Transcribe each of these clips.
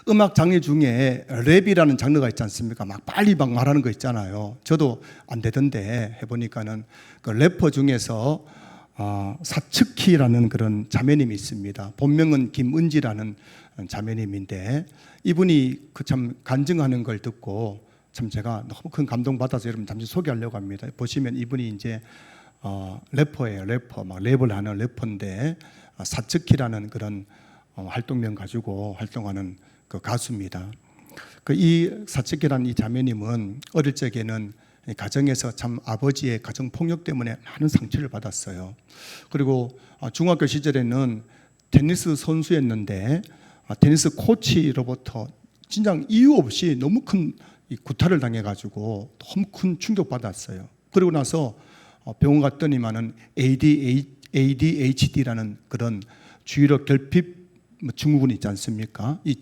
음악 장르 중에 랩이라는 장르가 있지 않습니까? 막 빨리 막 말하는 거 있잖아요. 저도 안 되던데 해보니까는 그 래퍼 중에서 사츠키라는 그런 자매님이 있습니다. 본명은 김은지라는 자매님인데 이분이 그 참 간증하는 걸 듣고 참 제가 너무 큰 감동 받아서 여러분 잠시 소개하려고 합니다. 보시면 이분이 이제 래퍼예요. 래퍼 막 랩을 하는 래퍼인데 사츠키라는 그런 활동명 가지고 활동하는 그 가수입니다. 그 이 사츠키라는 이 자매님은 어릴 적에는 가정에서 참 아버지의 가정 폭력 때문에 많은 상처를 받았어요. 그리고 중학교 시절에는 테니스 선수였는데 테니스 코치로부터 진짜 이유 없이 너무 큰 구타를 당해가지고 너무 큰 충격 받았어요. 그리고 나서 병원 갔더니만은 ADHD라는 그런 주의력 결핍 증후군이 있지 않습니까? 이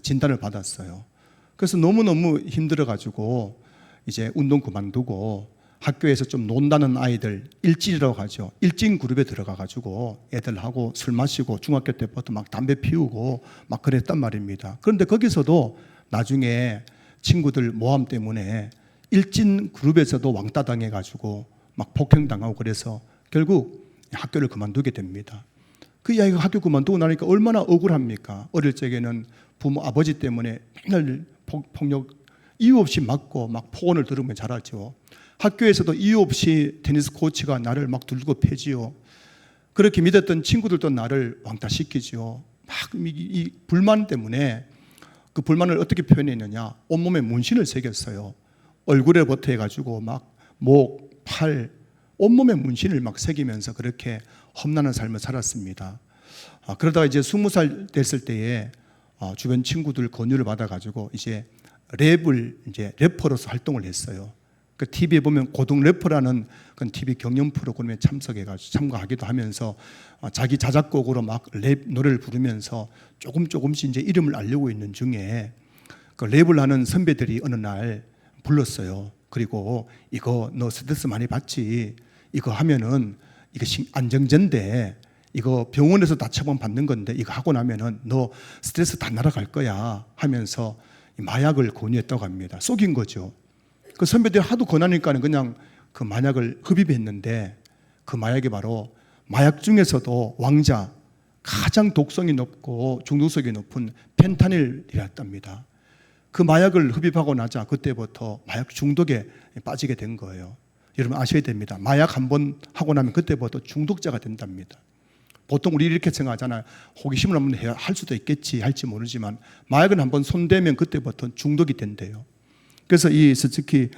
진단을 받았어요. 그래서 너무너무 힘들어가지고 이제 운동 그만두고 학교에서 좀 논다는 아이들 일진이라고 하죠. 일진 그룹에 들어가가지고 애들하고 술 마시고 중학교 때부터 막 담배 피우고 막 그랬단 말입니다. 그런데 거기서도 나중에 친구들 모함 때문에 일진 그룹에서도 왕따 당해가지고 막 폭행당하고 그래서 결국 학교를 그만두게 됩니다. 그 이야기가 학교 그만두고 나니까 얼마나 억울합니까? 어릴 적에는 부모 아버지 때문에 맨날 폭력 이유 없이 맞고 막 폭언을 들으면 자랐죠. 학교에서도 이유 없이 테니스 코치가 나를 막 들고 패지요. 그렇게 믿었던 친구들도 나를 왕따시키죠. 막 이 불만 때문에 그 불만을 어떻게 표현했느냐? 온몸에 문신을 새겼어요. 얼굴에부터 해가지고 막 목, 팔, 온몸에 문신을 막 새기면서 그렇게 험난한 삶을 살았습니다. 그러다가 이제 20살 됐을 때에 주변 친구들 권유를 받아가지고 이제 랩을 이제 래퍼로서 활동을 했어요. 그 TV에 보면 고등 래퍼라는 그런 TV 경연 프로그램에 참석해가지고 참가하기도 하면서 자기 자작곡으로 막 랩 노래를 부르면서 조금씩 이제 이름을 알리고 있는 중에 그 랩을 하는 선배들이 어느 날 불렀어요. 그리고 이거 너 스트레스 많이 받지? 이거 하면은 이거 안정제인데 이거 병원에서 다 처방 받는 건데 이거 하고 나면은 너 스트레스 다 날아갈 거야 하면서 마약을 권유했다고 합니다. 속인 거죠. 그 선배들이 하도 권하니까는 그냥 그 마약을 흡입했는데 그 마약이 바로 마약 중에서도 왕자 가장 독성이 높고 중독성이 높은 펜타닐이었답니다. 그 마약을 흡입하고 나자 그때부터 마약 중독에 빠지게 된 거예요. 여러분 아셔야 됩니다. 마약 한번 하고 나면 그때부터 중독자가 된답니다. 보통 우리 이렇게 생각하잖아요. 호기심을 한번 할 수도 있겠지 할지 모르지만 마약은 한번 손대면 그때부터 중독이 된대요. 그래서 이 사츠키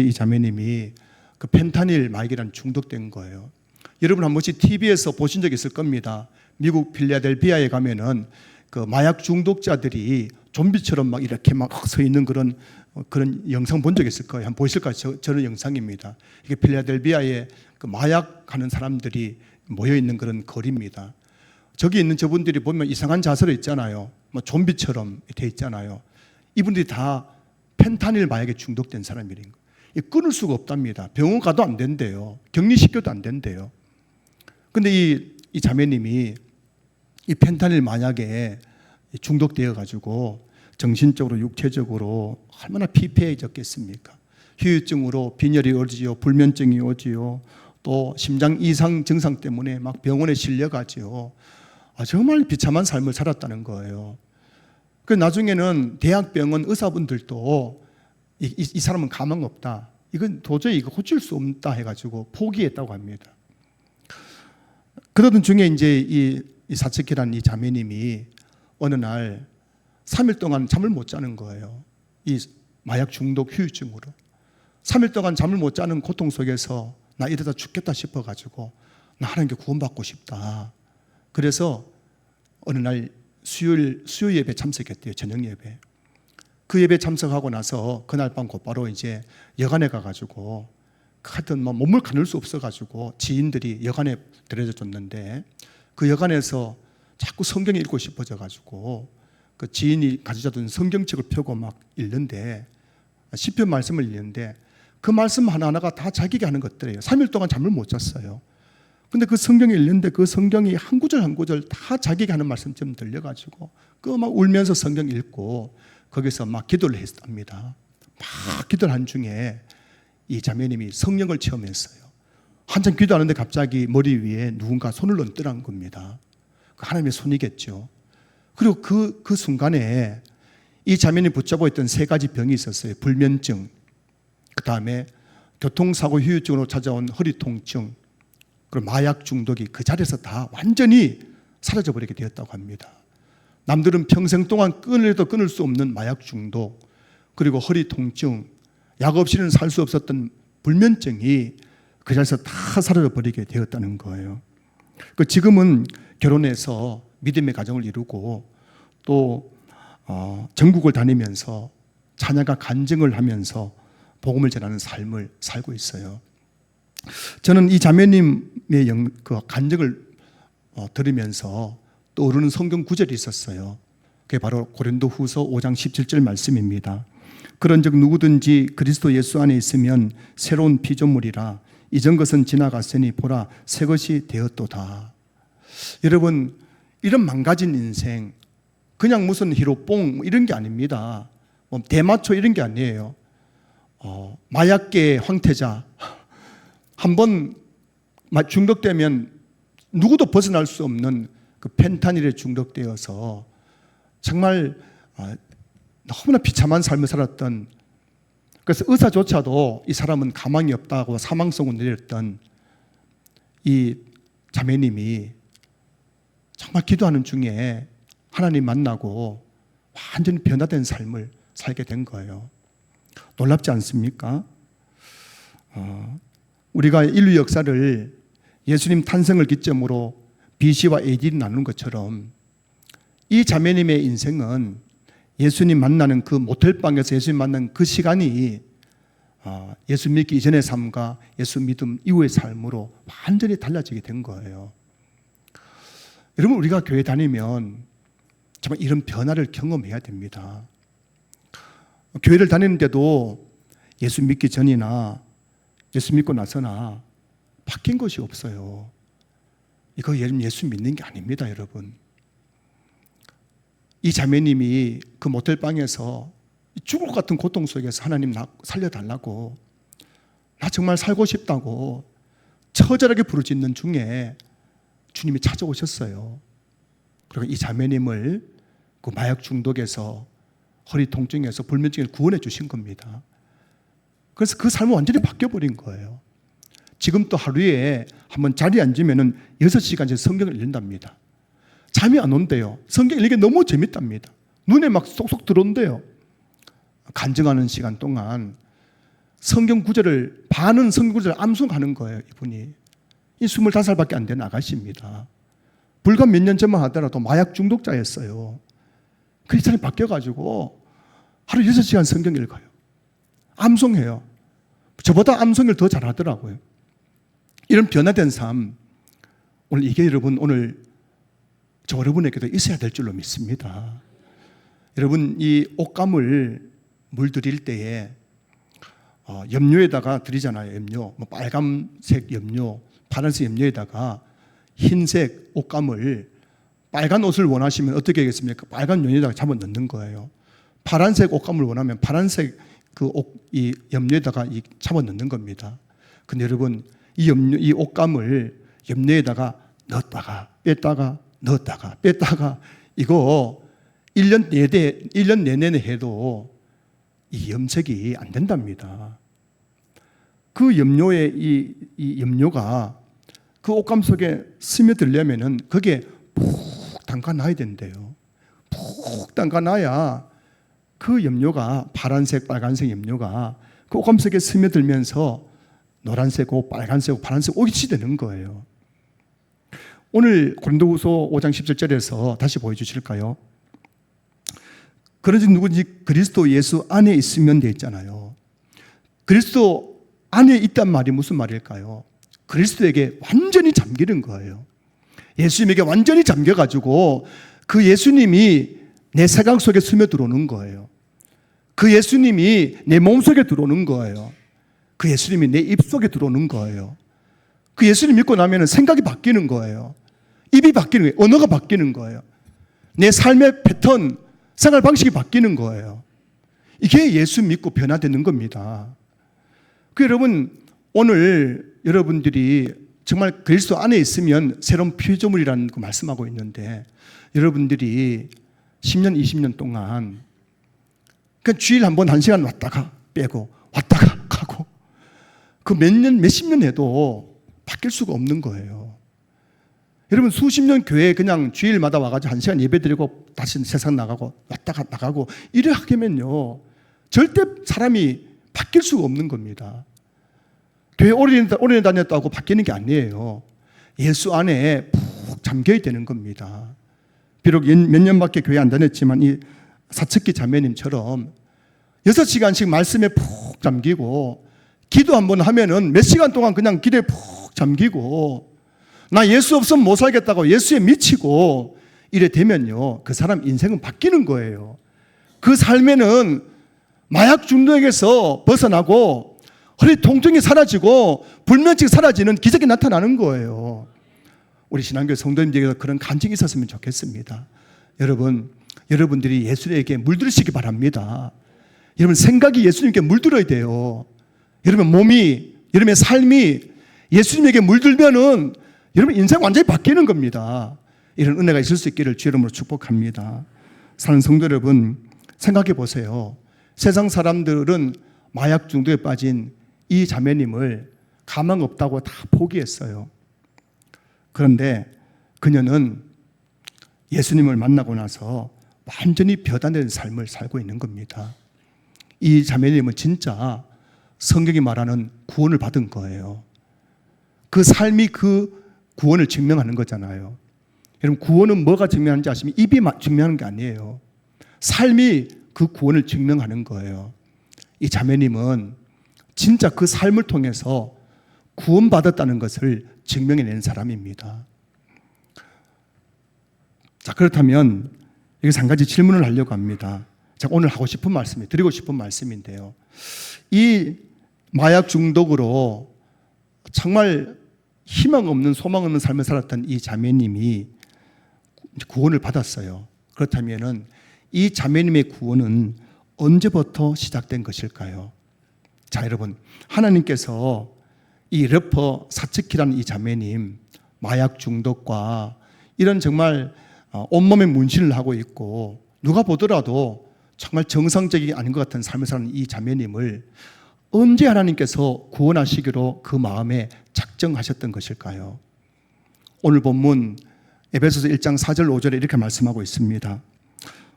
이 자매님이 그 펜타닐 마약이란 중독된 거예요. 여러분 한 번씩 TV에서 보신 적 있을 겁니다. 미국 필라델피아에 가면은 그 마약 중독자들이 좀비처럼 막 이렇게 막 서 있는 그런 영상 본 적 있을 거예요. 한번 보실까요? 저런 영상입니다. 이게 필라델피아에 그 마약하는 사람들이 모여 있는 그런 거리입니다. 저기 있는 저분들이 보면 이상한 자세로 있잖아요. 뭐 좀비처럼 돼 있잖아요. 이분들이 다 펜타닐 마약에 중독된 사람들인 거예요. 끊을 수가 없답니다. 병원 가도 안 된대요. 격리시켜도 안 된대요. 근데 이 자매님이 이 펜타닐 마약에 중독되어 가지고 정신적으로 육체적으로 얼마나 피폐해졌겠습니까? 후유증으로 빈혈이 오지요, 불면증이 오지요, 또 심장 이상 증상 때문에 막 병원에 실려가지요. 정말 비참한 삶을 살았다는 거예요. 그 나중에는 대학병원 의사분들도 이 사람은 가망 없다. 이건 도저히 이거 고칠 수 없다 해가지고 포기했다고 합니다. 그러던 중에 이제 이 사츠키라는 이 자매님이 어느 날 3일 동안 잠을 못 자는 거예요. 이 마약 중독 후유증으로. 3일 동안 잠을 못 자는 고통 속에서 나 이러다 죽겠다 싶어가지고 나 하나님께 구원받고 싶다. 그래서 어느 날 수요 예배 참석했대요. 저녁 예배. 그 예배 참석하고 나서 그날 밤 곧바로 이제 여관에 가가지고 하여튼 뭐 몸을 가눌 수 없어가지고 지인들이 여관에 데려다 줬는데 그 여관에서 자꾸 성경 읽고 싶어져가지고 그 지인이 가져다 둔 성경책을 펴고 막 읽는데 시편 말씀을 읽는데 그 말씀 하나하나가 다 자기가 하는 것들이에요. 3일 동안 잠을 못 잤어요. 근데 그 성경에 읽는데 그 성경이 한 구절 한 구절 다 자기가 하는 말씀처럼 들려가지고 그 막 울면서 성경 읽고 거기서 막 기도를 했답니다. 막 기도를 한 중에 이 자매님이 성령을 체험했어요. 한참 기도하는데 갑자기 머리 위에 누군가 손을 얹더란 겁니다. 하나님의 손이겠죠. 그리고 그 순간에 이 자매님이 붙잡고 있던 세 가지 병이 있었어요. 불면증, 그 다음에 교통사고 후유증으로 찾아온 허리 통증, 그리고 마약 중독이 그 자리에서 다 완전히 사라져버리게 되었다고 합니다. 남들은 평생 동안 끊으려도 끊을 수 없는 마약 중독, 그리고 허리 통증, 약 없이는 살 수 없었던 불면증이 그 자리에서 다 사라져버리게 되었다는 거예요. 지금은 결혼해서 믿음의 가정을 이루고 또 전국을 다니면서 찬양과 간증을 하면서 복음을 전하는 삶을 살고 있어요. 저는 이 자매님의 그 간증을 들으면서 떠오르는 성경 구절이 있었어요. 그게 바로 고린도후서 5장 17절 말씀입니다. 그런즉 누구든지 그리스도 예수 안에 있으면 새로운 피조물이라 이전 것은 지나갔으니 보라 새 것이 되었도다. 여러분, 이런 망가진 인생, 그냥 무슨 히로뽕 이런 게 아닙니다. 대마초 이런 게 아니에요. 마약계의 황태자, 한번 중독되면 누구도 벗어날 수 없는 그 펜타닐에 중독되어서 정말 너무나 비참한 삶을 살았던, 그래서 의사조차도 이 사람은 가망이 없다고 사망성을 내렸던 이 자매님이 정말 기도하는 중에 하나님 만나고 완전히 변화된 삶을 살게 된 거예요. 놀랍지 않습니까? 우리가 인류 역사를 예수님 탄생을 기점으로 BC와 AD를 나누는 것처럼 이 자매님의 인생은 예수님 만나는 그 모텔방에서 예수님 만난 그 시간이 예수 믿기 이전의 삶과 예수 믿음 이후의 삶으로 완전히 달라지게 된 거예요. 여러분, 우리가 교회 다니면 정말 이런 변화를 경험해야 됩니다. 교회를 다니는데도 예수 믿기 전이나 예수 믿고 나서나 바뀐 것이 없어요. 이거 예수 믿는 게 아닙니다, 여러분. 이 자매님이 그 모텔방에서 죽을 것 같은 고통 속에서 하나님 나 살려달라고, 나 정말 살고 싶다고 처절하게 부르짖는 중에 주님이 찾아오셨어요. 그리고 이 자매님을 그 마약 중독에서, 허리 통증에서, 불면증에서 구원해 주신 겁니다. 그래서 그 삶은 완전히 바뀌어버린 거예요. 지금 또 하루에 한번 자리에 앉으면 6시간째 성경을 읽는답니다. 잠이 안 온대요. 성경 읽는 게 너무 재밌답니다. 눈에 막 쏙쏙 들어온대요. 간증하는 시간 동안 성경 구절을, 반은 성경 구절을 암송하는 거예요, 이분이. 이 25살밖에 안 된 아가씨입니다. 불과 몇 년 전만 하더라도 마약 중독자였어요. 그 사람이 바뀌어가지고 하루 6시간 성경 읽어요. 암송해요. 저보다 암송을 더 잘하더라고요. 이런 변화된 삶, 오늘 이게 여러분, 오늘 저 여러분에게도 있어야 될 줄로 믿습니다. 여러분, 이 옷감을 물들일 때에 염료에다가 드리잖아요. 염료, 빨간색 염료, 파란색 염료에다가 흰색 옷감을, 빨간 옷을 원하시면 어떻게 하겠습니까? 빨간 염료에다가 잡아 넣는 거예요. 파란색 옷감을 원하면 파란색 이 염료에다가 잡아 넣는 겁니다. 근데 여러분, 이 옷감을 염료에다가 넣었다가 뺐다가 넣었다가 뺐다가, 이거 1년 내내 해도 이 염색이 안 된답니다. 그 염료에 이 염료가 그 옷감 속에 스며들려면은 그게 푹 담가놔야 된대요. 푹 담가놔야 그 염료가, 파란색, 빨간색 염료가 그 옷감 속에 스며들면서 노란색 옷, 빨간색 옷, 파란색 옷이 되는 거예요. 오늘 고린도후서 5장 17절에서 다시 보여주실까요? 그런지 누구든지 그리스도 예수 안에 있으면 돼 있잖아요. 그리스도 안에 있단 말이 무슨 말일까요? 그리스도에게 완전히 잠기는 거예요. 예수님에게 완전히 잠겨가지고 그 예수님이 내 생각 속에 스며들어오는 거예요. 그 예수님이 내 몸속에 들어오는 거예요. 그 예수님이 내 입속에 들어오는 거예요. 그 예수님 믿고 나면 생각이 바뀌는 거예요. 입이 바뀌는 거예요. 언어가 바뀌는 거예요. 내 삶의 패턴, 생활 방식이 바뀌는 거예요. 이게 예수 믿고 변화되는 겁니다. 여러분, 오늘 여러분들이 정말 그리스도 안에 있으면 새로운 피조물이라는 거 말씀하고 있는데, 여러분들이 10년, 20년 동안 그냥 주일 한번 1시간 왔다가 빼고 왔다가 가고 그 몇 년, 몇십 년 해도 바뀔 수가 없는 거예요. 여러분, 수십 년 교회에 그냥 주일마다 와가지고 1시간 예배 드리고 다시 세상 나가고 왔다가 나가고 이래 하면요, 절대 사람이 바뀔 수가 없는 겁니다. 교회 오래 다녔다고 바뀌는 게 아니에요. 예수 안에 푹 잠겨야 되는 겁니다. 비록 몇 년밖에 교회 안 다녔지만 이 사측기 자매님처럼 6시간씩 말씀에 푹 잠기고 기도 한번 하면은 몇 시간 동안 그냥 기도에 푹 잠기고 나 예수 없으면 못 살겠다고 예수에 미치고 이래 되면요, 그 사람 인생은 바뀌는 거예요. 그 삶에는 마약 중독에서 벗어나고 허리 통증이 사라지고 불면증이 사라지는 기적이 나타나는 거예요. 우리 신앙교회 성도님들에게서 그런 간증이 있었으면 좋겠습니다. 여러분들이 예수님에게 물들으시기 바랍니다. 여러분, 생각이 예수님께 물들어야 돼요. 여러분 몸이, 여러분의 삶이 예수님에게 물들면은 여러분 인생 완전히 바뀌는 겁니다. 이런 은혜가 있을 수 있기를 주 이름으로 축복합니다. 사는 성도 여러분, 생각해 보세요. 세상 사람들은 마약 중독에 빠진 이 자매님을 가망 없다고 다 포기했어요. 그런데 그녀는 예수님을 만나고 나서 완전히 변화된 삶을 살고 있는 겁니다. 이 자매님은 진짜 성경이 말하는 구원을 받은 거예요. 그 삶이 그 구원을 증명하는 거잖아요. 여러분, 구원은 뭐가 증명하는지 아시면 입이 증명하는 게 아니에요. 삶이 그 구원을 증명하는 거예요. 이 자매님은 진짜 그 삶을 통해서 구원받았다는 것을 증명해낸 사람입니다. 자, 그렇다면 여기서 한 가지 질문을 하려고 합니다. 제가 오늘 하고 싶은 말씀이, 드리고 싶은 말씀인데요. 이 마약 중독으로 정말 희망 없는, 소망 없는 삶을 살았던 이 자매님이 구원을 받았어요. 그렇다면 이 자매님의 구원은 언제부터 시작된 것일까요? 자, 여러분, 하나님께서 이 래퍼 사츠키라는 이 자매님, 마약 중독과 이런 정말 온몸에 문신을 하고 있고 누가 보더라도 정말 정상적이 아닌 것 같은 삶을 사는 이 자매님을 언제 하나님께서 구원하시기로 그 마음에 작정하셨던 것일까요? 오늘 본문 에베소서 1장 4절 5절에 이렇게 말씀하고 있습니다.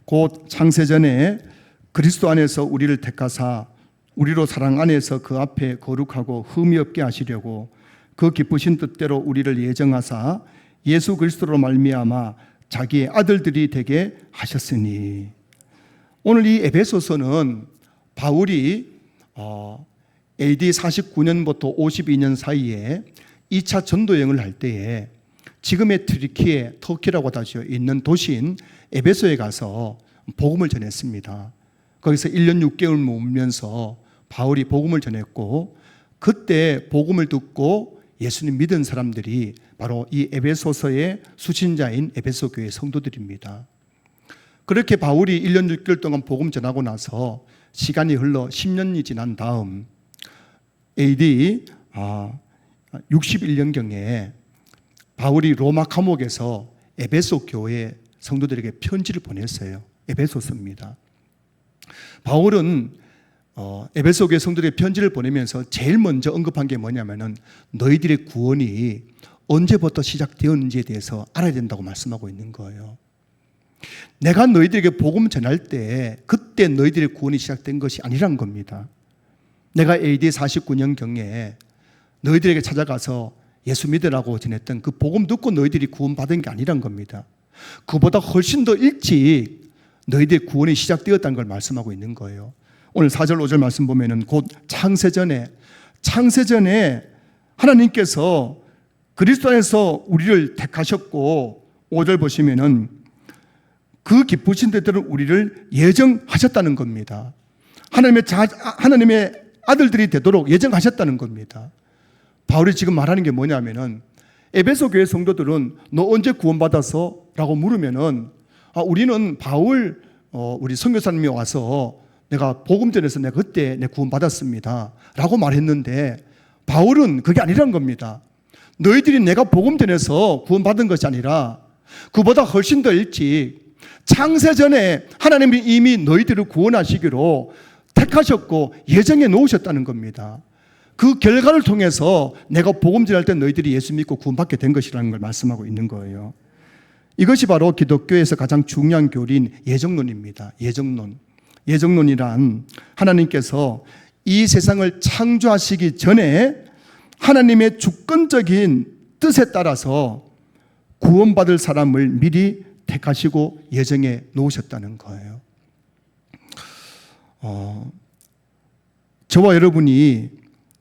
곧 창세전에 그리스도 안에서 우리를 택하사 우리로 사랑 안에서 그 앞에 거룩하고 흠이 없게 하시려고 그 기쁘신 뜻대로 우리를 예정하사 예수 그리스도로 말미암아 자기의 아들들이 되게 하셨으니. 오늘 이 에베소서는 바울이 AD 49년부터 52년 사이에 2차 전도 여행을 할 때에 지금의 터키라고 다져 있는 도시인 에베소에 가서 복음을 전했습니다. 거기서 1년 6개월 머물면서 바울이 복음을 전했고, 그때 복음을 듣고 예수님 믿은 사람들이 바로 이 에베소서의 수신자인 에베소 교회 성도들입니다. 그렇게 바울이 1년 6개월 동안 복음 전하고 나서 시간이 흘러 10년이 지난 다음 AD 61년경에 바울이 로마 감옥에서 에베소 교회 성도들에게 편지를 보냈어요. 에베소서입니다. 바울은 에베소 교회 성도들에게 편지를 보내면서 제일 먼저 언급한 게 뭐냐면은 너희들의 구원이 언제부터 시작되었는지에 대해서 알아야 된다고 말씀하고 있는 거예요. 내가 너희들에게 복음 전할 때 그때 너희들의 구원이 시작된 것이 아니란 겁니다. 내가 AD 49년경에 너희들에게 찾아가서 예수 믿으라고 전했던 그 복음 듣고 너희들이 구원받은 게 아니란 겁니다. 그보다 훨씬 더 일찍 너희들의 구원이 시작되었다는 걸 말씀하고 있는 거예요. 오늘 4절 5절 말씀 보면은 곧 창세전에 하나님께서 그리스도 안에서 우리를 택하셨고, 5절 보시면은 그 기쁘신 뜻대로 우리를 예정하셨다는 겁니다. 하나님의 아들들이 되도록 예정하셨다는 겁니다. 바울이 지금 말하는 게 뭐냐면은 에베소 교회 성도들은 너 언제 구원받았어? 라고 물으면은 우리는 바울 우리 선교사님이 와서 내가 복음 전해서 내가 그때 내 구원받았습니다 라고 말했는데, 바울은 그게 아니란 겁니다. 너희들이 내가 복음 전해서 구원받은 것이 아니라 그보다 훨씬 더 일찍 창세 전에 하나님이 이미 너희들을 구원하시기로 택하셨고 예정해 놓으셨다는 겁니다. 그 결과를 통해서 내가 복음 전할 때 너희들이 예수 믿고 구원받게 된 것이라는 걸 말씀하고 있는 거예요. 이것이 바로 기독교에서 가장 중요한 교리인 예정론입니다. 예정론이란 하나님께서 이 세상을 창조하시기 전에 하나님의 주권적인 뜻에 따라서 구원받을 사람을 미리 택하시고 예정해 놓으셨다는 거예요. 저와 여러분이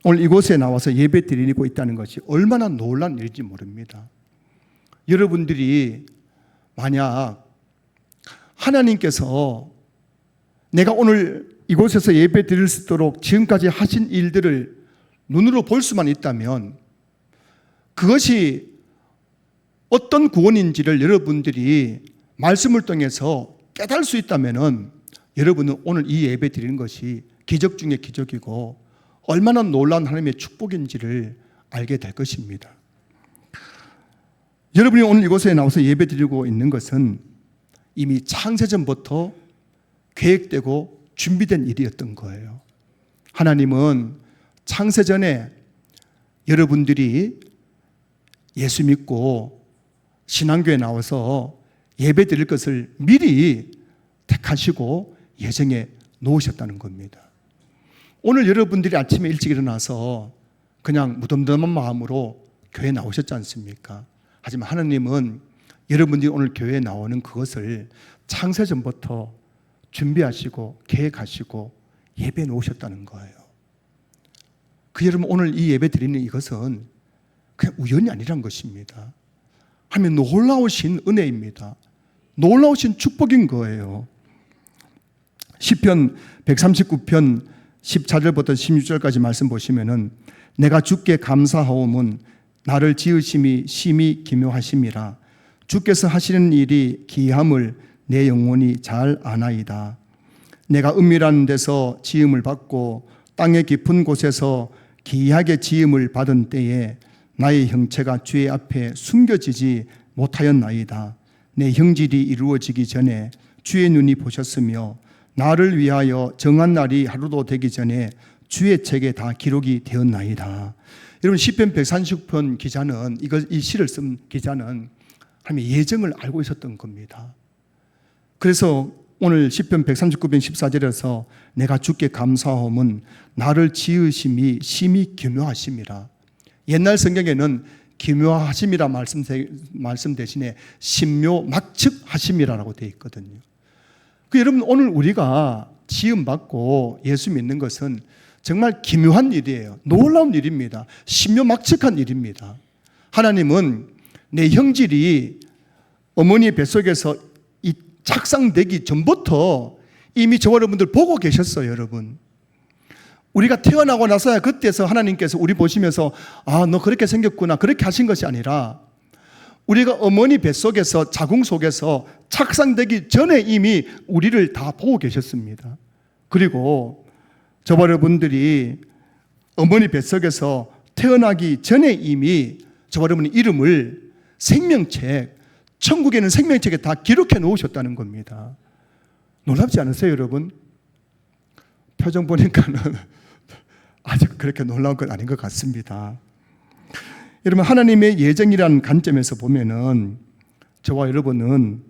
오늘 이곳에 나와서 예배 드리고 있다는 것이 얼마나 놀라운 일인지 모릅니다. 여러분들이 만약 하나님께서 내가 오늘 이곳에서 예배 드릴 수 있도록 지금까지 하신 일들을 눈으로 볼 수만 있다면 그것이 어떤 구원인지를 여러분들이 말씀을 통해서 깨달을 수 있다면 여러분은 오늘 이 예배 드리는 것이 기적 중에 기적이고 얼마나 놀라운 하나님의 축복인지를 알게 될 것입니다. 여러분이 오늘 이곳에 나와서 예배 드리고 있는 것은 이미 창세전부터 계획되고 준비된 일이었던 거예요. 하나님은 창세전에 여러분들이 예수 믿고 신앙교에 나와서 예배 드릴 것을 미리 택하시고 예정해 놓으셨다는 겁니다. 오늘 여러분들이 아침에 일찍 일어나서 그냥 무덤덤한 마음으로 교회에 나오셨지 않습니까? 하지만 하나님은 여러분들이 오늘 교회에 나오는 그것을 창세전부터 준비하시고 계획하시고 예배해 놓으셨다는 거예요. 여러분 오늘 이 예배 드리는 이것은 그냥 우연이 아니란 것입니다. 하나님의 놀라우신 은혜입니다. 놀라우신 축복인 거예요. 시편 139편 14절부터 16절까지 말씀 보시면은 내가 주께 감사하오문 나를 지으심이 심히 기묘하심이라. 주께서 하시는 일이 기이함을 내 영혼이 잘 아나이다. 내가 은밀한 데서 지음을 받고 땅의 깊은 곳에서 기이하게 지음을 받은 때에 나의 형체가 주의 앞에 숨겨지지 못하였나이다. 내 형질이 이루어지기 전에 주의 눈이 보셨으며 나를 위하여 정한 날이 하루도 되기 전에 주의 책에 다 기록이 되었나이다. 여러분 시편 139편 기자는 이 시를 쓴 기자는 하나님의 예정을 알고 있었던 겁니다. 그래서 오늘 시편 139편 14절에서 내가 주께 감사함은 나를 지으심이 심히 기묘하심이라. 옛날 성경에는 기묘하심이라 말씀 대신에 신묘막측하심이라고 되어 있거든요. 여러분 오늘 우리가 지음받고 예수 믿는 것은 정말 기묘한 일이에요. 놀라운 일입니다. 신묘막측한 일입니다. 하나님은 내 형질이 어머니 뱃속에서 착상되기 전부터 이미 저와 여러분들 보고 계셨어요. 여러분 우리가 태어나고 나서야 그때서 하나님께서 우리 보시면서 너 그렇게 생겼구나 그렇게 하신 것이 아니라 우리가 어머니 뱃속에서 자궁 속에서 착상되기 전에 이미 우리를 다 보고 계셨습니다. 그리고 저와 여러분들이 어머니 뱃속에서 태어나기 전에 이미 저와 여러분의 이름을 생명책, 천국에는 생명책에 다 기록해 놓으셨다는 겁니다. 놀랍지 않으세요, 여러분? 표정 보니까는 아직 그렇게 놀라운 건 아닌 것 같습니다. 여러분, 하나님의 예정이라는 관점에서 보면은 저와 여러분은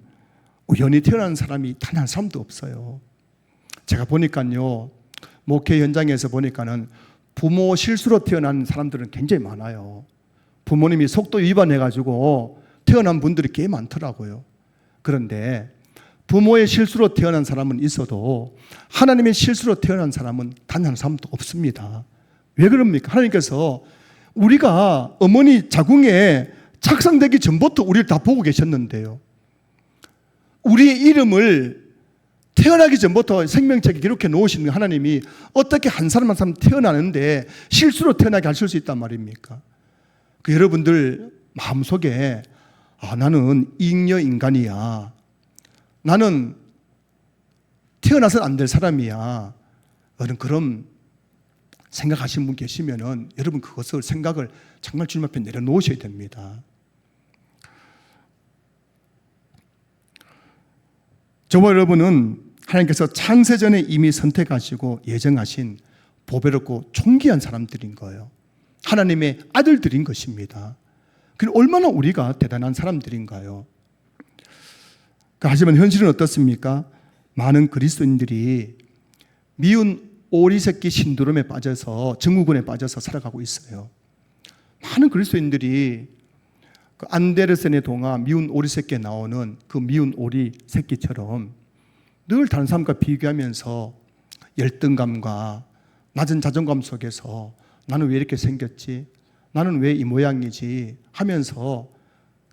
우연히 태어난 사람이 단 한 사람도 없어요. 제가 보니까요, 목회 현장에서 보니까는 부모 실수로 태어난 사람들은 굉장히 많아요. 부모님이 속도 위반해가지고 태어난 분들이 꽤 많더라고요. 그런데 부모의 실수로 태어난 사람은 있어도 하나님의 실수로 태어난 사람은 단 한 사람도 없습니다. 왜 그럽니까? 하나님께서 우리가 어머니 자궁에 착상되기 전부터 우리를 다 보고 계셨는데요. 우리의 이름을 태어나기 전부터 생명책에 기록해 놓으신 하나님이 어떻게 한 사람 한 사람 태어나는데 실수로 태어나게 하실 수 있단 말입니까? 그 여러분들 마음속에 나는 잉여 인간이야. 나는 태어나서는 안 될 사람이야. 그런 생각하시는 분 계시면은 여러분 그것을 생각을 정말 주님 앞에 내려놓으셔야 됩니다. 저와 여러분은 하나님께서 창세전에 이미 선택하시고 예정하신 보배롭고 존귀한 사람들인 거예요. 하나님의 아들들인 것입니다. 그럼 얼마나 우리가 대단한 사람들인가요? 하지만 현실은 어떻습니까? 많은 그리스도인들이 미운 오리 새끼 신두름에 빠져서 증후군에 빠져서 살아가고 있어요. 많은 그리스도인들이 그 안데르센의 동화 미운 오리 새끼에 나오는 그 미운 오리 새끼처럼 늘 다른 사람과 비교하면서 열등감과 낮은 자존감 속에서 나는 왜 이렇게 생겼지? 나는 왜 이 모양이지? 하면서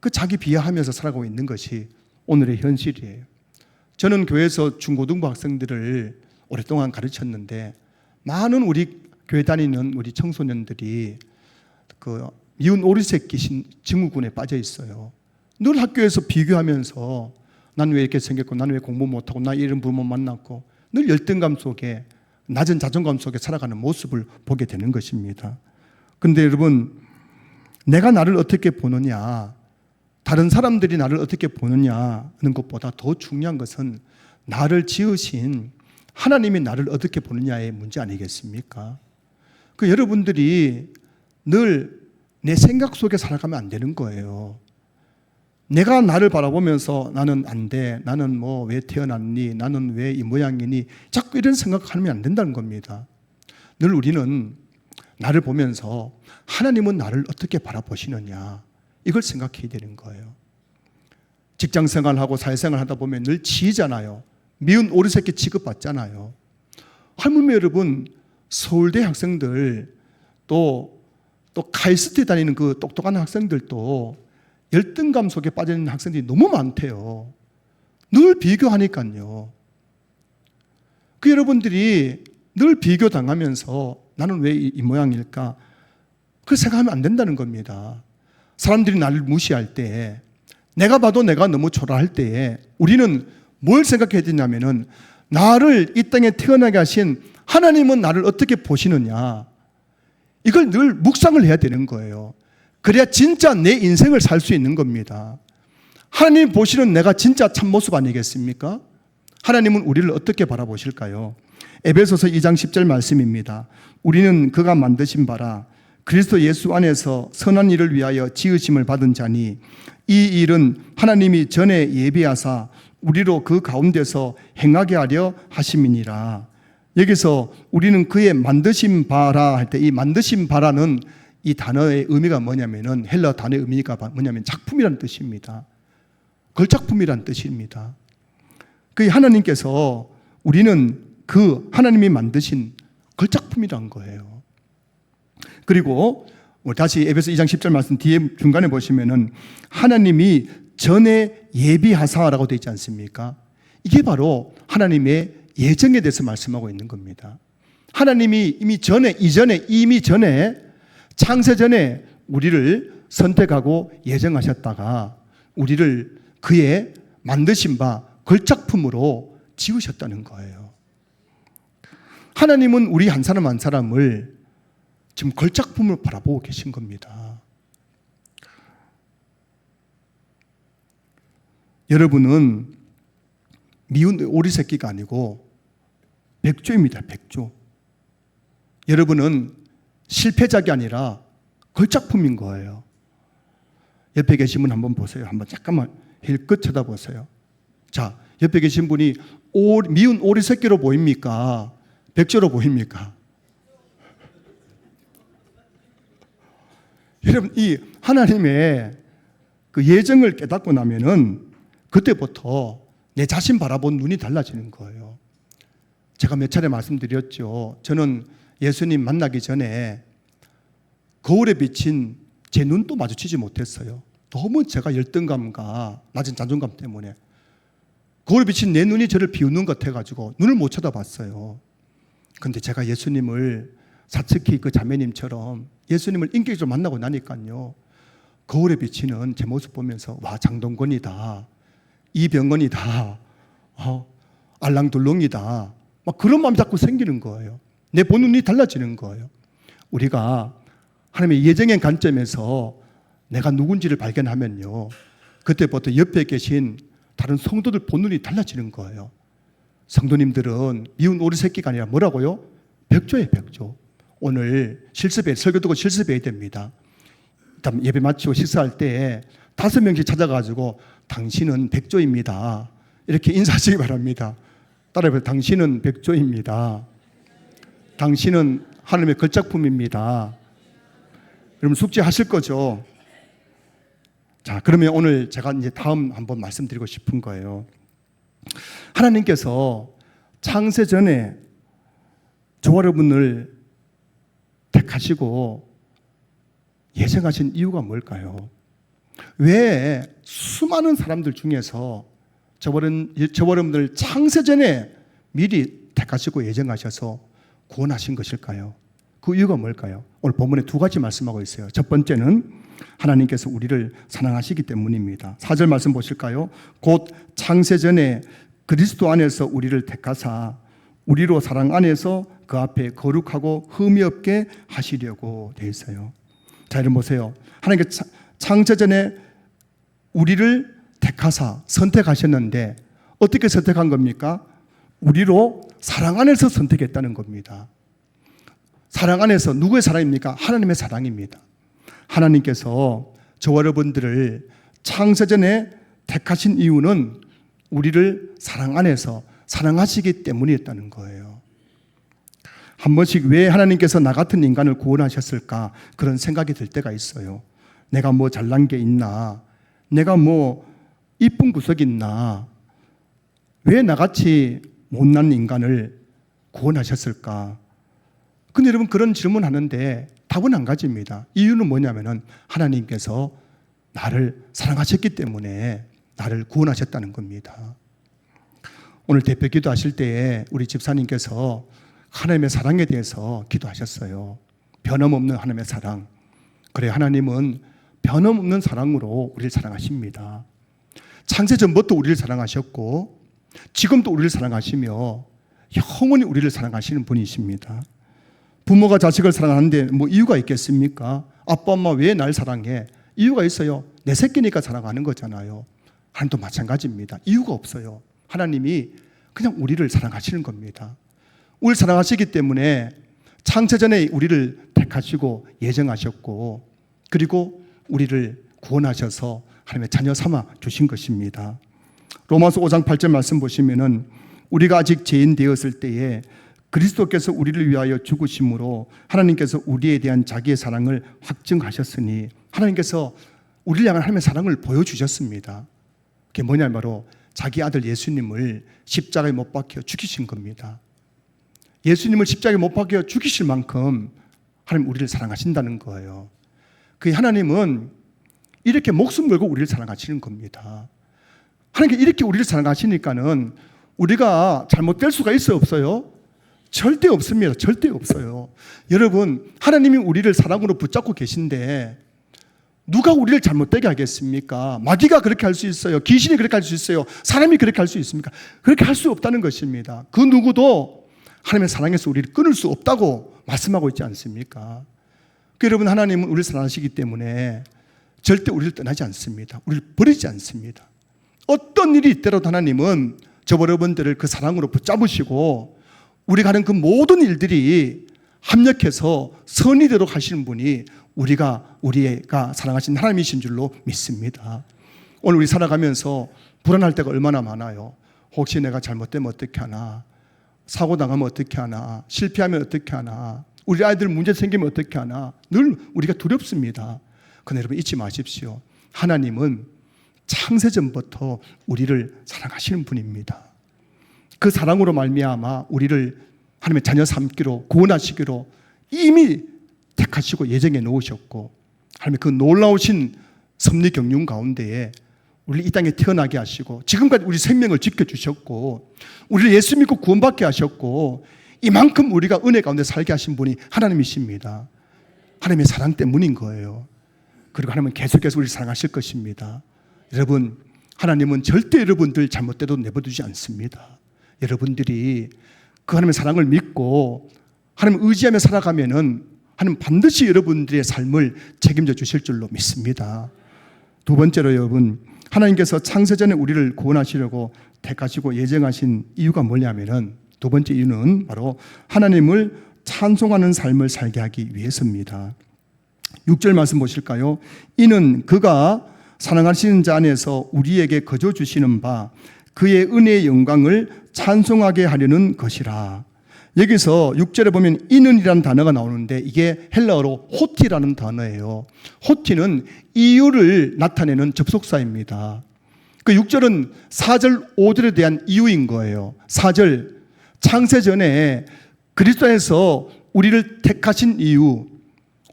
그 자기 비하하면서 살아가고 있는 것이 오늘의 현실이에요. 저는 교회에서 중고등부 학생들을 오랫동안 가르쳤는데 많은 우리 교회 다니는 우리 청소년들이 그 미운 오리 새끼 증후군에 빠져 있어요. 늘 학교에서 비교하면서 난 왜 이렇게 생겼고 난 왜 공부 못하고 나 이런 부모 만났고 늘 열등감 속에 낮은 자존감 속에 살아가는 모습을 보게 되는 것입니다. 그런데 여러분, 내가 나를 어떻게 보느냐, 다른 사람들이 나를 어떻게 보느냐는 것보다 더 중요한 것은 나를 지으신 하나님이 나를 어떻게 보느냐의 문제 아니겠습니까? 그 여러분들이 늘 내 생각 속에 살아가면 안 되는 거예요. 내가 나를 바라보면서 나는 안 돼, 나는 뭐 왜 태어났니, 나는 왜 이 모양이니, 자꾸 이런 생각하면 안 된다는 겁니다. 늘 우리는 나를 보면서 하나님은 나를 어떻게 바라보시느냐, 이걸 생각해야 되는 거예요. 직장생활하고 사회생활 하다 보면 늘 지잖아요. 미운 오리 새끼 취급받잖아요. 할머니 여러분, 서울대 학생들 또 카이스트 다니는 그 똑똑한 학생들도 열등감 속에 빠져있는 학생들이 너무 많대요. 늘 비교하니까요. 그 여러분들이 늘 비교당하면서 나는 왜 이 모양일까? 그 생각하면 안 된다는 겁니다. 사람들이 나를 무시할 때, 내가 봐도 내가 너무 초라할 때에 우리는 뭘 생각해야 되냐면은 나를 이 땅에 태어나게 하신 하나님은 나를 어떻게 보시느냐, 이걸 늘 묵상을 해야 되는 거예요. 그래야 진짜 내 인생을 살 수 있는 겁니다. 하나님 보시는 내가 진짜 참모습 아니겠습니까? 하나님은 우리를 어떻게 바라보실까요? 에베소서 2장 10절 말씀입니다. 우리는 그가 만드신 바라 그리스도 예수 안에서 선한 일을 위하여 지으심을 받은 자니 이 일은 하나님이 전에 예비하사 우리로 그 가운데서 행하게 하려 하심이니라. 여기서 우리는 그의 만드신 바라 할 때 이 만드신 바라는 이 단어의 의미가 뭐냐면은 헬라 단어의 의미가 뭐냐면 작품이라는 뜻입니다. 걸작품이라는 뜻입니다. 그 하나님께서 우리는 그 하나님이 만드신 걸작품이란 거예요. 그리고 다시 에베소 2장 10절 말씀 뒤에 중간에 보시면은 하나님이 전에 예비하사라고 되어 있지 않습니까? 이게 바로 하나님의 예정에 대해서 말씀하고 있는 겁니다. 하나님이 이미 전에 창세 전에 우리를 선택하고 예정하셨다가 우리를 그의 만드신 바 걸작품으로 지으셨다는 거예요. 하나님은 우리 한 사람 한 사람을 지금 걸작품을 바라보고 계신 겁니다. 여러분은 미운 오리 새끼가 아니고 백조입니다. 백조. 여러분은 실패작이 아니라 걸작품인 거예요. 옆에 계신 분 한번 보세요. 한번 잠깐만 힐끗 쳐다보세요. 자, 옆에 계신 분이 미운 오리 새끼로 보입니까? 백조로 보입니까? 여러분, 이 하나님의 그 예정을 깨닫고 나면은 그때부터 내 자신 바라본 눈이 달라지는 거예요. 제가 몇 차례 말씀드렸죠. 저는 예수님 만나기 전에 거울에 비친 제 눈도 마주치지 못했어요. 너무 제가 열등감과 낮은 자존감 때문에. 거울에 비친 내 눈이 저를 비웃는 것 같아가지고 눈을 못 쳐다봤어요. 근데 제가 예수님을 사측히 그 자매님처럼 예수님을 인격적으로 만나고 나니까요, 거울에 비치는 제 모습 보면서 와, 장동건이다, 이병헌이다, 알랑둘렁이다, 막 그런 마음이 자꾸 생기는 거예요. 내 보는 눈이 달라지는 거예요. 우리가 하나님의 예정의 관점에서 내가 누군지를 발견하면요, 그때부터 옆에 계신 다른 성도들 본 눈이 달라지는 거예요. 성도님들은 미운 오리 새끼가 아니라 뭐라고요? 백조예요, 백조. 오늘 실습에 설교 듣고 실습해야 됩니다. 예배 마치고 식사할 때 5명씩 찾아가지고 당신은 백조입니다, 이렇게 인사하시기 바랍니다. 따라해보세요. 당신은 백조입니다. 당신은 하나님의 걸작품입니다. 여러분 숙제하실 거죠? 자, 그러면 오늘 제가 이제 다음 한번 말씀드리고 싶은 거예요. 하나님께서 창세 전에 저와 여러분을 택하시고 예정하신 이유가 뭘까요? 왜 수많은 사람들 중에서 저와 여러분들 창세 전에 미리 택하시고 예정하셔서 구원하신 것일까요? 그 이유가 뭘까요? 오늘 본문에 2가지 말씀하고 있어요. 첫 번째는 하나님께서 우리를 사랑하시기 때문입니다. 4절 말씀 보실까요? 곧 창세 전에 그리스도 안에서 우리를 택하사 우리로 사랑 안에서 그 앞에 거룩하고 흠이 없게 하시려고 되어 있어요. 자, 여러분 보세요. 하나님께서 창세 전에 우리를 택하사 선택하셨는데 어떻게 선택한 겁니까? 우리로 사랑 안에서 선택했다는 겁니다. 사랑 안에서 누구의 사랑입니까? 하나님의 사랑입니다. 하나님께서 저와 여러분들을 창세전에 택하신 이유는 우리를 사랑 안에서 사랑하시기 때문이었다는 거예요. 한 번씩 왜 하나님께서 나 같은 인간을 구원하셨을까, 그런 생각이 들 때가 있어요. 내가 뭐 잘난 게 있나, 내가 뭐 이쁜 구석이 있나, 왜 나같이 못난 인간을 구원하셨을까? 근데 여러분, 그런 질문하는데 답은 한 가지입니다. 이유는 뭐냐면은 하나님께서 나를 사랑하셨기 때문에 나를 구원하셨다는 겁니다. 오늘 대표 기도하실 때에 우리 집사님께서 하나님의 사랑에 대해서 기도하셨어요. 변함없는 하나님의 사랑. 그래, 하나님은 변함없는 사랑으로 우리를 사랑하십니다. 창세 전부터 우리를 사랑하셨고 지금도 우리를 사랑하시며 영원히 우리를 사랑하시는 분이십니다. 부모가 자식을 사랑하는데 뭐 이유가 있겠습니까? 아빠 엄마 왜 날 사랑해? 이유가 있어요. 내 새끼니까 사랑하는 거잖아요. 하나님도 마찬가지입니다. 이유가 없어요. 하나님이 그냥 우리를 사랑하시는 겁니다. 우리를 사랑하시기 때문에 창세전에 우리를 택하시고 예정하셨고 그리고 우리를 구원하셔서 하나님의 자녀 삼아 주신 것입니다. 로마서 5장 8절 말씀 보시면은 우리가 아직 죄인 되었을 때에 그리스도께서 우리를 위하여 죽으심으로 하나님께서 우리에 대한 자기의 사랑을 확증하셨으니, 하나님께서 우리를 향한 하나님의 사랑을 보여주셨습니다. 그게 뭐냐면 바로 자기 아들 예수님을 십자가에 못 박혀 죽이신 겁니다. 예수님을 십자가에 못 박혀 죽이실 만큼 하나님 우리를 사랑하신다는 거예요. 그 하나님은 이렇게 목숨 걸고 우리를 사랑하시는 겁니다. 하나님께 이렇게 우리를 사랑하시니까는 우리가 잘못될 수가 있어요, 없어요? 절대 없습니다. 절대 없어요. 여러분, 하나님이 우리를 사랑으로 붙잡고 계신데 누가 우리를 잘못되게 하겠습니까? 마귀가 그렇게 할 수 있어요. 귀신이 그렇게 할 수 있어요. 사람이 그렇게 할 수 있습니까? 그렇게 할 수 없다는 것입니다. 그 누구도 하나님의 사랑에서 우리를 끊을 수 없다고 말씀하고 있지 않습니까? 여러분, 하나님은 우리를 사랑하시기 때문에 절대 우리를 떠나지 않습니다. 우리를 버리지 않습니다. 어떤 일이 있더라도 하나님은 저와 여러분들을 그 사랑으로 붙잡으시고 우리가 하는 그 모든 일들이 합력해서 선이 되도록 하시는 분이 우리가 사랑하신 하나님이신 줄로 믿습니다. 오늘 우리 살아가면서 불안할 때가 얼마나 많아요. 혹시 내가 잘못되면 어떻게 하나, 사고 당하면 어떻게 하나, 실패하면 어떻게 하나, 우리 아이들 문제 생기면 어떻게 하나, 늘 우리가 두렵습니다. 그런데 여러분 잊지 마십시오. 하나님은 창세전부터 우리를 사랑하시는 분입니다. 그 사랑으로 말미암아 우리를 하나님의 자녀 삼기로 구원하시기로 이미 택하시고 예정해 놓으셨고, 하나님의 그 놀라우신 섭리 경륜 가운데에 우리를 이 땅에 태어나게 하시고 지금까지 우리 생명을 지켜주셨고 우리를 예수 믿고 구원받게 하셨고 이만큼 우리가 은혜 가운데 살게 하신 분이 하나님이십니다. 하나님의 사랑 때문인 거예요. 그리고 하나님은 계속해서 우리를 사랑하실 것입니다. 여러분, 하나님은 절대 여러분들 잘못돼도 내버려두지 않습니다. 여러분들이 그 하나님의 사랑을 믿고 하나님을 의지하며 살아가면은 하나님 반드시 여러분들의 삶을 책임져 주실 줄로 믿습니다. 두 번째로 여러분, 하나님께서 창세전에 우리를 구원하시려고 택하시고 예정하신 이유가 뭐냐면은 두 번째 이유는 바로 하나님을 찬송하는 삶을 살게 하기 위해서입니다. 6절 말씀 보실까요? 이는 그가 사랑하시는 자 안에서 우리에게 거저 주시는 바 그의 은혜의 영광을 찬송하게 하려는 것이라. 여기서 6절에 보면 이는이라는 단어가 나오는데 이게 헬라어로 호티라는 단어예요. 호티는 이유를 나타내는 접속사입니다. 그 6절은 4절, 5절에 대한 이유인 거예요. 4절, 창세전에 그리스도 안에서 우리를 택하신 이유.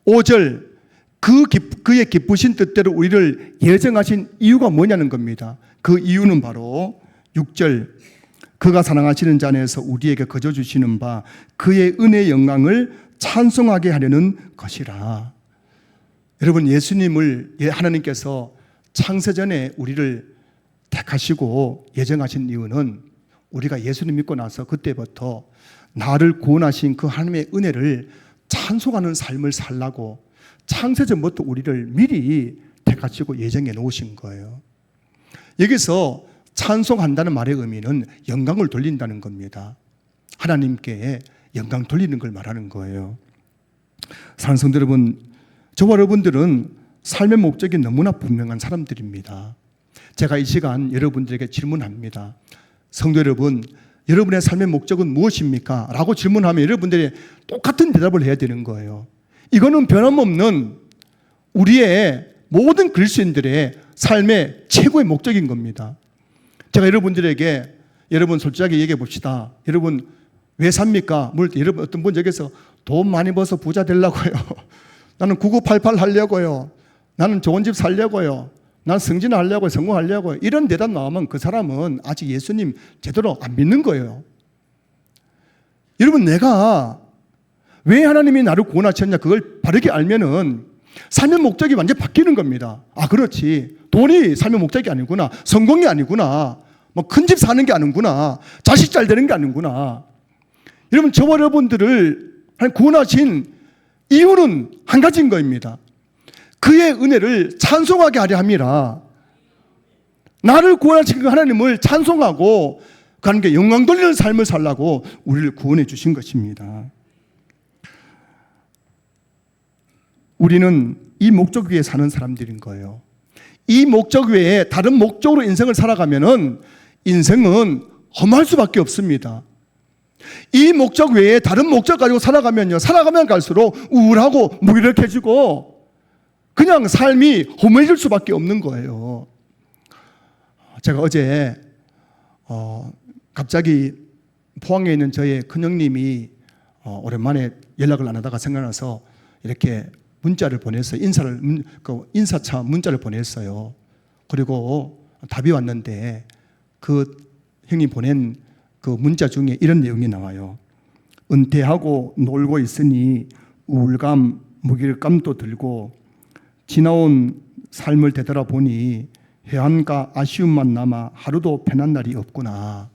5절, 그의 기쁘신 뜻대로 우리를 예정하신 이유가 뭐냐는 겁니다. 그 이유는 바로 6절, 그가 사랑하시는 자 안에서 우리에게 거저 주시는 바 그의 은혜의 영광을 찬송하게 하려는 것이라. 여러분, 예수님을 하나님께서 창세전에 우리를 택하시고 예정하신 이유는 우리가 예수님 믿고 나서 그때부터 나를 구원하신 그 하나님의 은혜를 찬송하는 삶을 살라고 창세전부터 우리를 미리 택하시고 예정해 놓으신 거예요. 여기서 찬송한다는 말의 의미는 영광을 돌린다는 겁니다. 하나님께 영광 돌리는 걸 말하는 거예요. 사랑하는 성도 여러분, 저와 여러분들은 삶의 목적이 너무나 분명한 사람들입니다. 제가 이 시간 여러분들에게 질문합니다. 성도 여러분, 여러분의 삶의 목적은 무엇입니까? 라고 질문하면 여러분들이 똑같은 대답을 해야 되는 거예요. 이거는 변함없는 우리의 모든 그리스도인들의 삶의 최고의 목적인 겁니다. 제가 여러분들에게 여러분 솔직하게 얘기해 봅시다. 여러분 왜 삽니까? 물을 때 여러분 어떤 분 여기서 돈 많이 벌어서 부자 되려고요. 나는 9988 하려고요. 나는 좋은 집 살려고요. 나는 승진하려고요. 성공하려고요. 이런 대답 나오면 그 사람은 아직 예수님 제대로 안 믿는 거예요. 여러분, 내가 왜 하나님이 나를 구원하셨냐 그걸 바르게 알면은 삶의 목적이 완전히 바뀌는 겁니다. 아, 그렇지. 돈이 삶의 목적이 아니구나. 성공이 아니구나. 뭐 큰 집 사는 게 아니구나. 자식 잘 되는 게 아니구나. 여러분, 저와 여러분들을 구원하신 이유는 한 가지인 겁니다. 그의 은혜를 찬송하게 하려 함이라. 나를 구원하신 그 하나님을 찬송하고 그 하나님께 영광 돌리는 삶을 살라고 우리를 구원해 주신 것입니다. 우리는 이 목적 위에 사는 사람들인 거예요. 이 목적 외에 다른 목적으로 인생을 살아가면은 인생은 험할 수밖에 없습니다. 이 목적 외에 다른 목적 가지고 살아가면요, 살아가면 갈수록 우울하고 무기력해지고 그냥 삶이 험해질 수밖에 없는 거예요. 제가 어제 갑자기 포항에 있는 저의 큰형님이 오랜만에 연락을 안 하다가 생각나서 이렇게 문자를 보냈어요. 인사차 문자를 보냈어요. 그리고 답이 왔는데 그 형님 보낸 그 문자 중에 이런 내용이 나와요. 은퇴하고 놀고 있으니 우울감, 무기력감도 들고 지나온 삶을 되돌아보니 회한과 아쉬움만 남아 하루도 편한 날이 없구나.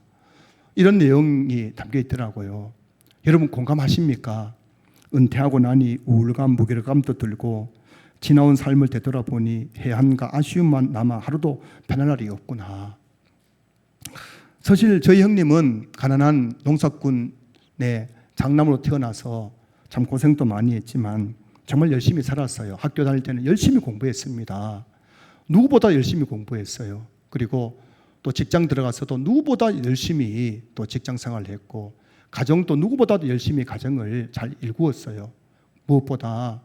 이런 내용이 담겨 있더라고요. 여러분 공감하십니까? 은퇴하고 나니 우울감, 무기력감도 들고 지나온 삶을 되돌아보니 해한과 아쉬움만 남아 하루도 편한 날이 없구나. 사실 저희 형님은 가난한 농사꾼의 장남으로 태어나서 참 고생도 많이 했지만 정말 열심히 살았어요. 학교 다닐 때는 열심히 공부했습니다. 누구보다 열심히 공부했어요. 그리고 또 직장 들어가서도 누구보다 열심히 또 직장 생활을 했고 가정도 누구보다도 열심히 가정을 잘 일구었어요. 무엇보다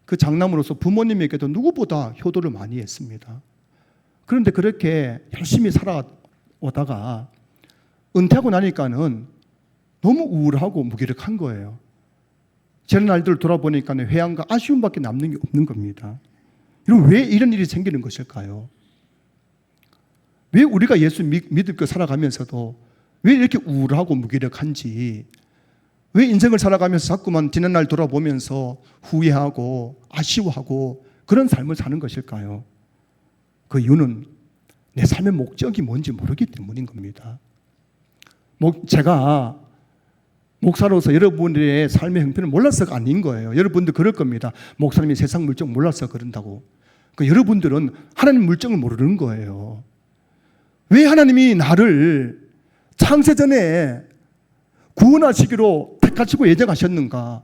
그 장남으로서 부모님에게도 누구보다 효도를 많이 했습니다. 그런데 그렇게 열심히 살아오다가 은퇴하고 나니까는 너무 우울하고 무기력한 거예요. 저런 날들을 돌아보니까 회한과 아쉬움밖에 남는 게 없는 겁니다. 왜 이런 일이 생기는 것일까요? 왜 우리가 예수 믿고 살아가면서도 왜 이렇게 우울하고 무기력한지, 왜 인생을 살아가면서 자꾸만 지난날 돌아보면서 후회하고 아쉬워하고 그런 삶을 사는 것일까요? 그 이유는 내 삶의 목적이 뭔지 모르기 때문인 겁니다. 제가 목사로서 여러분들의 삶의 형편을 몰라서가 아닌 거예요. 여러분들 그럴 겁니다. 목사님이 세상 물정 몰라서 그런다고. 여러분들은 하나님 물정을 모르는 거예요. 왜 하나님이 나를 창세전에 구원하시기로 택하시고 예정하셨는가?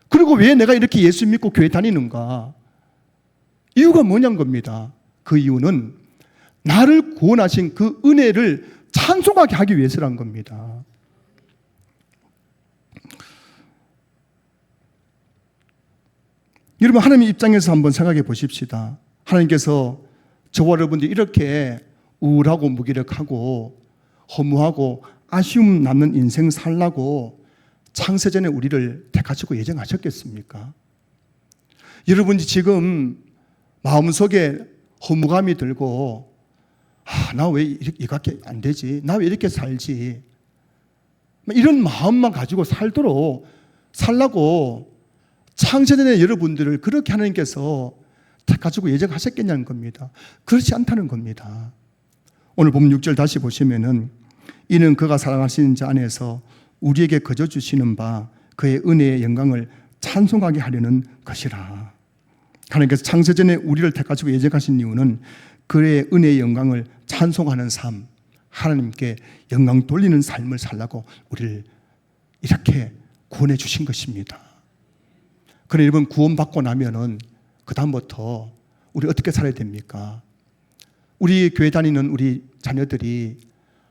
그리고 왜 내가 이렇게 예수 믿고 교회 다니는가? 이유가 뭐냐는 겁니다. 그 이유는 나를 구원하신 그 은혜를 찬송하게 하기 위해서란 겁니다. 여러분, 하나님의 입장에서 한번 생각해 보십시다. 하나님께서 저와 여러분들이 이렇게 우울하고 무기력하고 허무하고 아쉬움 남는 인생 살라고 창세전에 우리를 택하시고 예정하셨겠습니까? 여러분이 지금 마음속에 허무감이 들고 나 왜 이렇게 안 되지? 나 왜 이렇게 살지? 이런 마음만 가지고 살라고 창세전에 여러분들을 그렇게 하나님께서 택하시고 예정하셨겠냐는 겁니다. 그렇지 않다는 겁니다. 오늘 보면 6절 다시 보시면은 이는 그가 사랑하시는 자 안에서 우리에게 거저 주시는 바 그의 은혜의 영광을 찬송하게 하려는 것이라. 하나님께서 창세전에 우리를 택하시고 예정하신 이유는 그의 은혜의 영광을 찬송하는 삶, 하나님께 영광 돌리는 삶을 살라고 우리를 이렇게 구원해 주신 것입니다. 그런데 여러분, 구원받고 나면은 그 다음부터 우리 어떻게 살아야 됩니까? 우리 교회 다니는 우리 자녀들이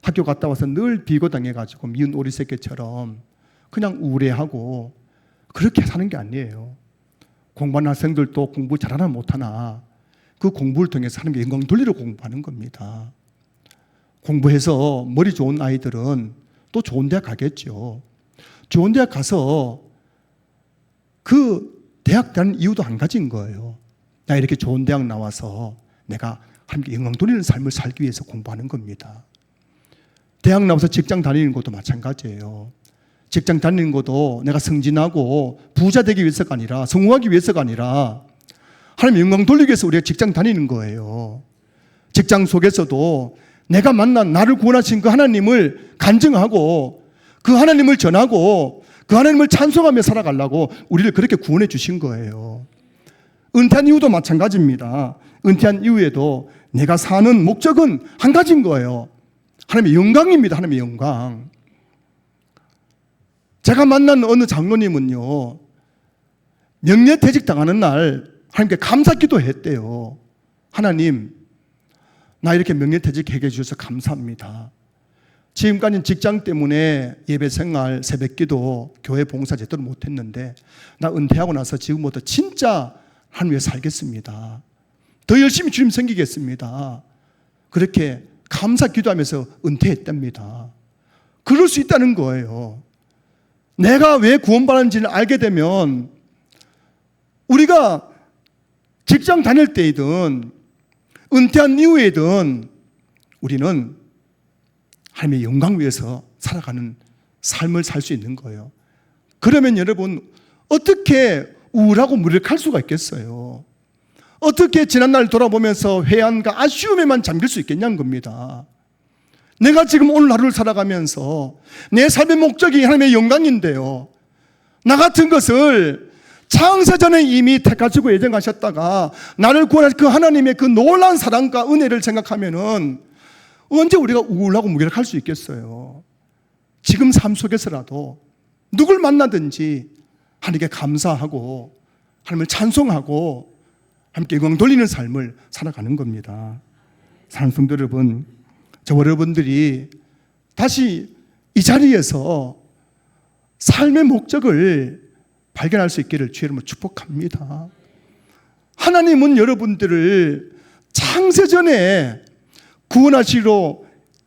학교 갔다 와서 늘 비교당해가지고 미운 오리 새끼처럼 그냥 우울해하고 그렇게 사는 게 아니에요. 공부하는 학생들도 공부 잘하나 못하나 그 공부를 통해서 하나님께 영광 돌리러 공부하는 겁니다. 공부해서 머리 좋은 아이들은 또 좋은 대학 가겠죠. 좋은 대학 가서 그 대학 가는 이유도 한 가지인 거예요. 나 이렇게 좋은 대학 나와서 내가 하나님께 영광 돌리는 삶을 살기 위해서 공부하는 겁니다. 대학 나와서 직장 다니는 것도 마찬가지예요. 직장 다니는 것도 내가 승진하고 부자 되기 위해서가 아니라, 성공하기 위해서가 아니라 하나님의 영광 돌리기 위해서 우리가 직장 다니는 거예요. 직장 속에서도 내가 만난 나를 구원하신 그 하나님을 간증하고 그 하나님을 전하고 그 하나님을 찬송하며 살아가려고 우리를 그렇게 구원해 주신 거예요. 은퇴한 이후도 마찬가지입니다. 은퇴한 이후에도 내가 사는 목적은 한 가지인 거예요. 하나님의 영광입니다. 하나님의 영광. 제가 만난 어느 장로님은요, 명예퇴직 당하는 날 하나님께 감사기도 했대요. 하나님, 나 이렇게 명예퇴직하게 해주셔서 감사합니다. 지금까지는 직장 때문에 예배생활, 새벽기도, 교회 봉사 제대로 못했는데 나 은퇴하고 나서 지금부터 진짜 하나님 위해 살겠습니다. 더 열심히 주님 섬기겠습니다. 그렇게 감사 기도하면서 은퇴했답니다. 그럴 수 있다는 거예요. 내가 왜 구원받았는지를 알게 되면 우리가 직장 다닐 때이든 은퇴한 이후에든 우리는 하나님의 영광 위해서 살아가는 삶을 살 수 있는 거예요. 그러면 여러분, 어떻게 우울하고 무력할 수가 있겠어요? 어떻게 지난날 돌아보면서 회한과 아쉬움에만 잠길 수 있겠냐는 겁니다. 내가 지금 오늘 하루를 살아가면서 내 삶의 목적이 하나님의 영광인데요, 나 같은 것을 창세전에 이미 택하시고 예정하셨다가 나를 구원하신 그 하나님의 그 놀라운 사랑과 은혜를 생각하면은 언제 우리가 우울하고 무기력할 수 있겠어요? 지금 삶 속에서라도 누굴 만나든지 하나님께 감사하고 하나님을 찬송하고 함께 영광 돌리는 삶을 살아가는 겁니다. 사랑하는 성도 여러분, 저와 여러분들이 다시 이 자리에서 삶의 목적을 발견할 수 있기를 주의 이름으로 축복합니다. 하나님은 여러분들을 창세전에 구원하시기로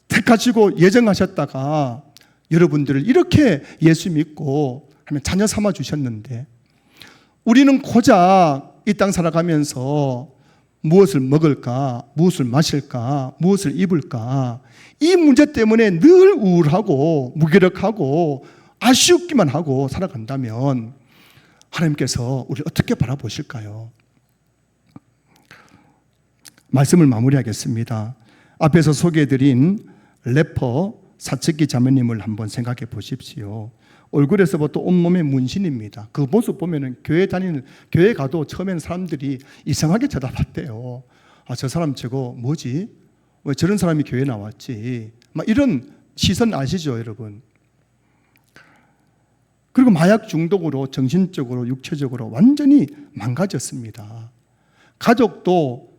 택하시고 예정하셨다가 여러분들을 이렇게 예수 믿고 하면 자녀 삼아 주셨는데, 우리는 고작 이 땅 살아가면서 무엇을 먹을까, 무엇을 마실까, 무엇을 입을까, 이 문제 때문에 늘 우울하고 무기력하고 아쉬웠기만 하고 살아간다면 하나님께서 우리를 어떻게 바라보실까요? 말씀을 마무리하겠습니다. 앞에서 소개해드린 래퍼 사채기 자매님을 한번 생각해 보십시오. 얼굴에서부터 온몸에 문신입니다. 그 모습 보면은 교회 가도 처음에는 사람들이 이상하게 쳐다봤대요. 아, 저 사람 저거 뭐지? 왜 저런 사람이 교회 나왔지? 막 이런 시선 아시죠, 여러분? 그리고 마약 중독으로 정신적으로 육체적으로 완전히 망가졌습니다. 가족도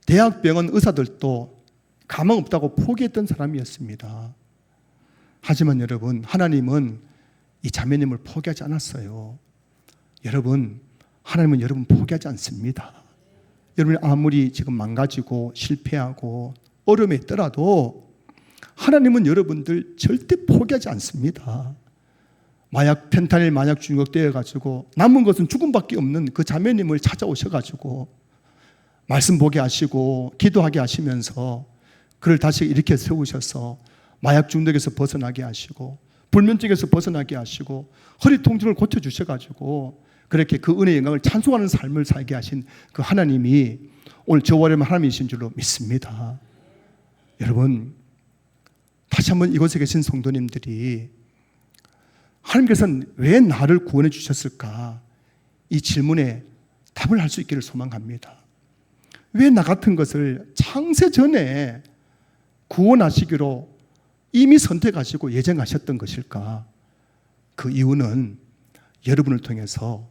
대학병원 의사들도 가망 없다고 포기했던 사람이었습니다. 하지만 여러분, 하나님은 이 자매님을 포기하지 않았어요. 여러분, 하나님은 여러분 포기하지 않습니다. 여러분이 아무리 지금 망가지고 실패하고 어려움에 있더라도 하나님은 여러분들 절대 포기하지 않습니다. 펜타닐 마약 중독되어 가지고 남은 것은 죽음밖에 없는 그 자매님을 찾아오셔가지고 말씀 보게 하시고 기도하게 하시면서 그를 다시 일으켜 세우셔서 마약 중독에서 벗어나게 하시고 불면증에서 벗어나게 하시고 허리 통증을 고쳐주셔가지고 그렇게 그 은혜의 영광을 찬송하는 삶을 살게 하신 그 하나님이 오늘 저와 여러분 하나님이신 줄로 믿습니다. 여러분, 다시 한번 이곳에 계신 성도님들이 하나님께서는 왜 나를 구원해 주셨을까? 이 질문에 답을 할 수 있기를 소망합니다. 왜 나 같은 것을 창세 전에 구원하시기로 이미 선택하시고 예정하셨던 것일까? 그 이유는 여러분을 통해서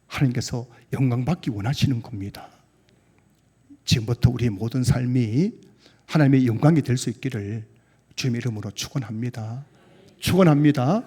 하나님께서 영광받기 원하시는 겁니다. 지금부터 우리의 모든 삶이 하나님의 영광이 될 수 있기를 주님의 이름으로 축원합니다. 축원합니다.